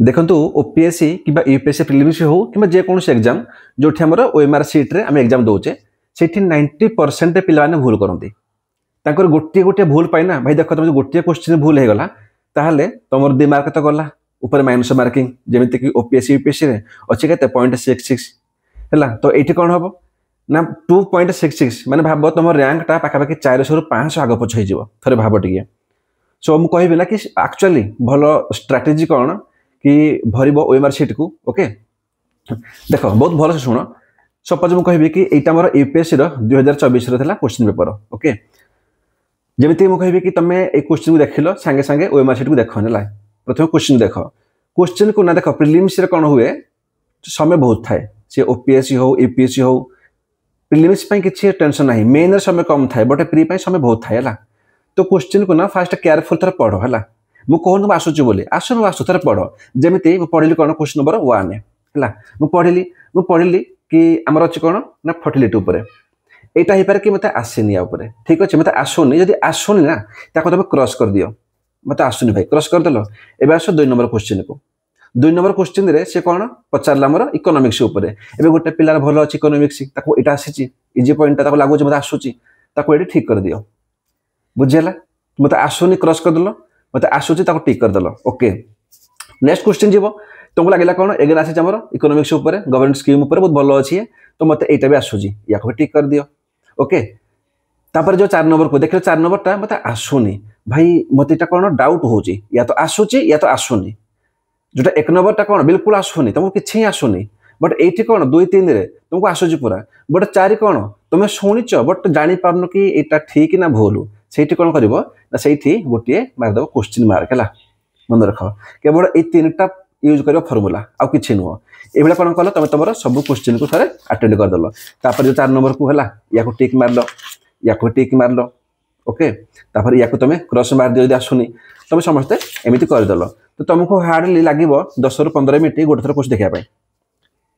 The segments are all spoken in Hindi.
देखो ओपीएससी कि यूपीएससी प्रिलिम्स हो कि जेकोसी एग्जाम जो ओएमआर सीट रे आम एग्जाम दौचे से 90% पिला भूल करती गोटे गोटे भूल पाइना भाई देख तुम गोटे क्वेश्चन भूल होगला ताहले तुम 2 मार्क तो गला ऊपर माइनस मार्किंग जमीती कि ओपीएससी यूपीएससी अच्छे के 0.66 है तो ये कौन हम ना 2.66 माने भाव तुम रैंक टा पाखापाखि 400 ରୁ 500 आग पछ हो थे भाव टे सो मुझे कहबी ना कि एक्चुअली भल स्ट्राटेजी कौन कि भर ओएमआर सीट को ओके देख बहुत भल से शुण सपोज मुझे कहबी कि यहाँ मोर यूपीएससी 2024 क्वेश्चन पेपर ओके जमीती मुझे कहबी कि तुम ये क्वेश्चन को देख लो सांगे सांगे ओएमआर सीट को देख ना प्रथम क्वेश्चन देख क्वेश्चन को ना देख प्रिलिम्स कौन हुए समय बहुत थाए सी ओपीएससी हो यूपीएससी हो प्रिलिम्स किसी टेंशन ना मेन समय कम थाए बट प्री समय बहुत थाए है तो क्वेश्चन को ना फास्ट केयरफुल थर पढ़ है मुझे कहूँ तुम आसुच बोली आसु आसु थर पढ़ जमी पढ़ी कौन क्वेश्चन नंबर 1 है पढ़ी कि आमर अच्छी कौन ना फर्टिलिटी उपर यहाँ हो पारे कि मत आसनी ठीक अच्छे मत आसुनी जब आसुनी ना तुम क्रॉस कर दियो मत आसुनी भाई क्रॉस करदेल एवं आस 2 नंबर क्वेश्चन को 2 नंबर क्वेश्चन रे से कौन पचारा मोर इकोनॉमिक्स उपर एवं गोटे पिलार भल अच्छी इकोनॉमिक्स यहाँ आसी इजी पॉइंट लगुच मत आसूची ये ठीक कर दियो बुझीगला मत आसुनी क्रॉस करदेल मत आसूची टिक करदेल ओके नेक्स्ट क्वेश्चन जीव तुमको लगेगा कौन एगेन आसी आमर इकोनॉमिक्स उपर गवर्नमेंट स्कीम उपर बहुत भल अच्छी तो मत यहाँ भी आसूची या भी टिक कर दियो ओके तापर जो 4 नंबर को देख 4 नंबर टा मत आसुनी भाई मत यहाँ कौन डाउट हो या तो आसूची या तो आसुनी जोटा 1 नंबर टा कौन बिल्कुल आसुनी तुमको किसी आसुनी बट ये कौन 2 3 रे तुमको आसूची पूरा बट 4 कौन तुम शुणिच बट जापार कि यहाँ ठीक ना भूल से कौन कर गोटे मारिदेव क्वेश्चन मार्क है मन रख केवल ये 3टा यूज कर फर्मूला आउ कि नुह ये कौन कल तुम तुम सब क्वेश्चन को थे अटेंड करदेल तापर जो 4 नंबर को है या टिक मारल या टिक मारल ओके तापर या तुम क्रॉस मार दियो आसुनी तुम समस्ते एमती करदेल तो तुमको हार्डली लगे 10 ରୁ 15 मिनट गोटे थर क्वेश्चन देखा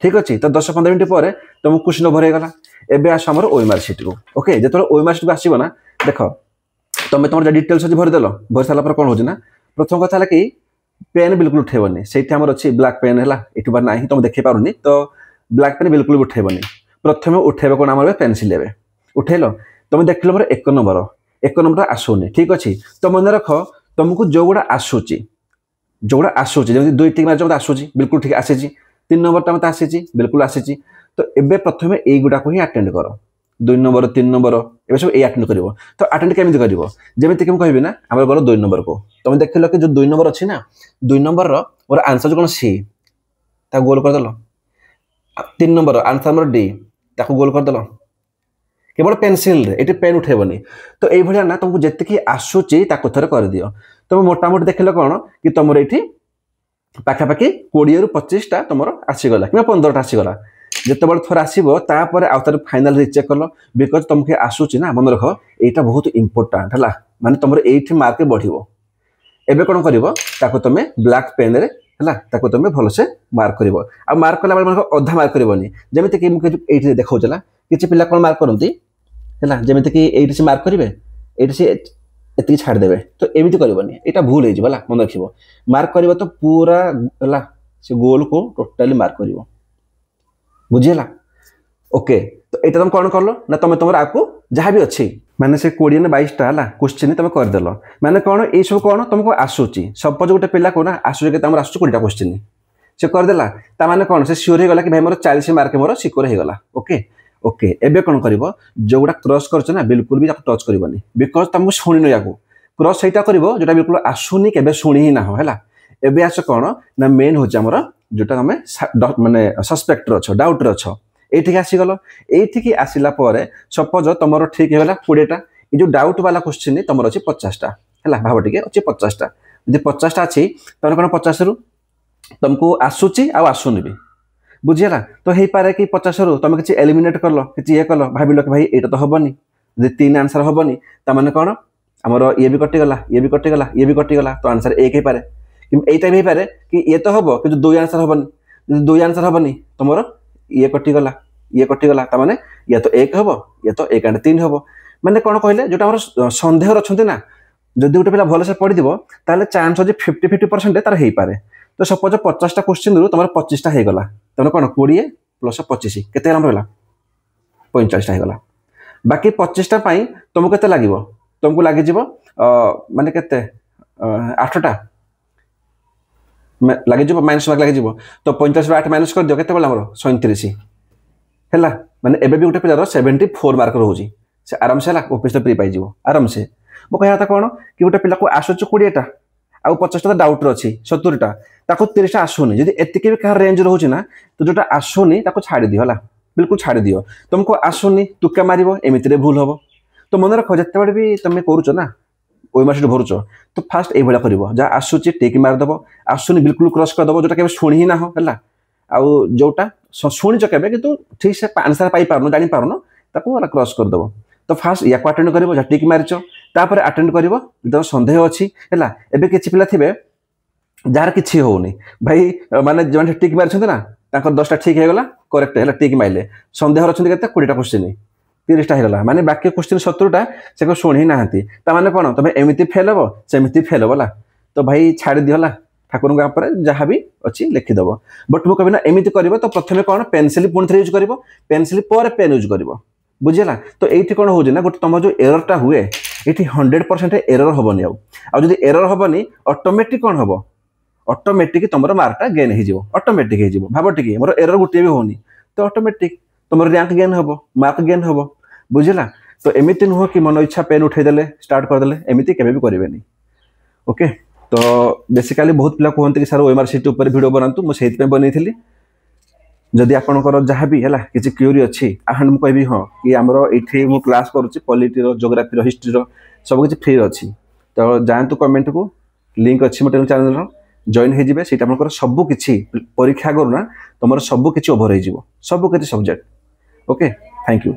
ठीक अच्छे तो 10-15 मिनट पर तुमको क्वेश्चन ओवर होगा एवं आस आम ओएमआर सीट को ओके जो ओएमआर सीट को आसो ना देख तुम तुम डिटेल्स अच्छी भरदेल भरी सारा कौन हो प्रथम कथा है कि पेन बिल्कुल उठेबनी से अच्छी ब्लैक पेन है ये ना तुम देखी पारनी तो ब्लैक पेन बिल्कुल भी उठेबनी प्रथम उठेब कौन आम पेनसिल ए उठेल तुम देख मोर 1 नंबर आसुनी ठीक अच्छे तो मन रख तुमको जो गुड़ा आसूची जमी 2 टिक मार मत आसूची बिल्कुल ठीक आसी 3 नंबर मत आसी बिल्कुल आसी तो एबे प्रथम युवा ही अटेंड कर 2 नंबर 3 नंबर ए सब ये अटेंड कर तो अटेंड केमी कर जमीती कि कहबी ना आम गल 2 नंबर को तुम देख लो कि जो 2 नंबर अच्छी ना 2 नंबर मोर आंसर जो कौन सी गोल करदेल 3 नंबर आंसर मोर डी गोल करदेल केवल पेनसिल रे ये पेन उठेबनी तो ये ना तुमको जी आसूची थे कर दियो तुम मोटामोटी देख लो कौन कि तुम ये पाखापाखि 20 ରୁ 25टा तुम आसीगला कि 15टा आसीगला जिते बड़े थोड़ा आसो तापर आउे फाइनाल रिचेक कल बिकज तुमको आसूची ना मन रख यहाँ बहुत इंपोर्टाट है माने तुम ये मार्क बढ़ो एवं कौन कर तुम ब्लैक पेन रे है तुम भलसे मार्क कर मार्क कला अधा मार्क करनी जमीती कि मुझे देखा किसी पिला कौन मार्क करती है जमीती कि ये से मार्क करेंगे ये से ये छाड़देवे तो एमती करनी यहाँ भूल हो मन रख मार्क कर तो पूरा है से गोल को टोटाली मार्क कर बुझीगला ओके तो यहाँ तुम कौन कल ना तुम तुम आपको जहाँ भी अच्छी माने से 20 ना 22टा है क्वेश्चन तुम करदेल माने कौन ये सब कौन तुमको आसूची सपोज गोटे पिला को ना आसूची के आस 20टा क्वेश्चन से करदेला ताने कौन से सियोर होगा कि भाई मोर 40 मार्क मोर सिक्योर होगा ओके ओके एबे कौन कर जो गुड़ा क्रॉस कर बिल्कुल भी टच करनी बिकज तुमको शुणी या क्रॉस सहीटा कर जोटा बिल्कुल आसुनी के शुणी ही ना है एबे आस कौन ना मेन हूँ आमर जोटा तुम माने सस्पेक्ट अच्छ डाउट अच्छ ये आसीगल ये आसला सपोज तुम ठीक है 20टा ये जो डाउट वाला क्वेश्चन तुम अच्छी 50टा है भाव टे अच्छी 50टा जब 50टा अच्छी तुम कौन 50 ରୁ तुमको आसूची आसुनी भी बुझीगला तो हो पारे कि 50 ରୁ तुम किसी एलिमिनेट कल कि ये कल भाविल कि भाई ये तो हेनी जब 3 आंसर हेनी ताने कौन आमर ये भी कटिगला ये भी कटिगला ये भी कटिगला तो आंसर 1 हो पारे यहीटा भी पारे कि ये तो हम कि 2 आंसर हेनी 2 आंसर हेनी तुम ये कटिगला ताने या तो 1 हम या तो 1 3 हम मैंने कौन कहले जो सन्देह अच्छा ना जदि गोटे पिला भलसे पढ़ी ताले चांस अच्छे 50-50% तार हो पारे तो सपोज 50टा क्वेश्चन रु तुम 25टा हो गला तुम कौन 20 प्लस 25 केते ग्राम रहा 45टा हो गला बाकी 25टा तुमको केते लगे तुमको लगे माने केते 8टा लगे माइनस मार्क लगे तो 45 8 माइनस कर दियो केते बोला हमर 37 हैला माने एबे भी गोटे पिलार 74 मार्क रोजी से आराम से ओपीएस प्री पाई जीवो आराम से मो कहया था कोन कि गोटे पिला को आसुच 20टा आउ 50टा डाउट रछि 70टा ताको 30टा आसुनी जदी एतिके भी का रेंज रहउछि ना तो जोटा आसुनी ताको छाड़ी दियो हला बिल्कुल छाड़ी दियो तुमको आसुनी तुक्का मारिबो एमितिरे भूल हबो तो मन रख जते बडे भी तमे करूचो ना ओइ मासटे भरुचो तो फास्ट एइ भला करिवो जा आसुची टेक मार दबो आसुनी बिल्कुल क्रॉस कर दबो जोटा केबे सुणी ही ना हो हला आउ जोटा शुणिच केबे किंतु ठीक से आंसर पाई पारनो जानि पारनो ताको वाला क्रॉस कर दबो तो फास्ट या अटेंड करिवो जा टिक मारिचो तापर अटेंड करिवो जदो संदेह अछि हैला एबे किछि पिला थिबे जार किछि होउनी भाई माने जवन टिक मारिछन ना ताकर 10टा ठीक हे गला करेक्ट हैला टिक माइले संदेह रछन केते 20टा क्वेश्चन 30टा हेला माने बाकी क्वेश्चन 70टा से को सुणी नाहंती ता माने कोन तमे एमिति फेल हबो सेमिति फेल हबला तो भाई छाड़ी दिहला ठाकुर का पर जहाँ भी अच्छी लिखिदेव बट मुझे कहना एमती कर तो प्रथम कौन पेनसिल पुणी थे यूज कर पेनसिल पर पेन यूज कर बुझेगा तो ये कौन हो गोटे तुम जो एररटा हुए ये 100% एरर हेनी आदि एरर हेनी ऑटोमेटिक कौन हम ऑटोमेटिक तुम मार्कटा गेन हो ऑटोमेटिक हो भाव टी मोर एरर गोटे भी होनी तो ऑटोमेटिक तुम रैंक गेन हम मार्क गेन हम बुझेगा तो एमती नुह कि मन इच्छा पेन उठेदेले स्टार्ट करदे एमती केवे भी करेंगे ओके तो बेसिकली बहुत पिला कहते कि सर ओएमआर सीट ऊपर वीडियो बनातु मुझे बनई जदि आपंकर जहाँ भी है किसी क्यूरी अच्छी एंड मुझे कहबी हाँ कि आमर ये मुझे क्लास करुच्ची पॉलिटी जोग्राफी हिस्ट्री सब किसी फ्री अच्छी तो जातु कमेंट को लिंक अच्छी मोटे चैनल जॉइन हो सीटा सबकि परीक्षा करूना तुम सबकि ओभर हो सबकि सब्जेक्ट ओके थैंक यू।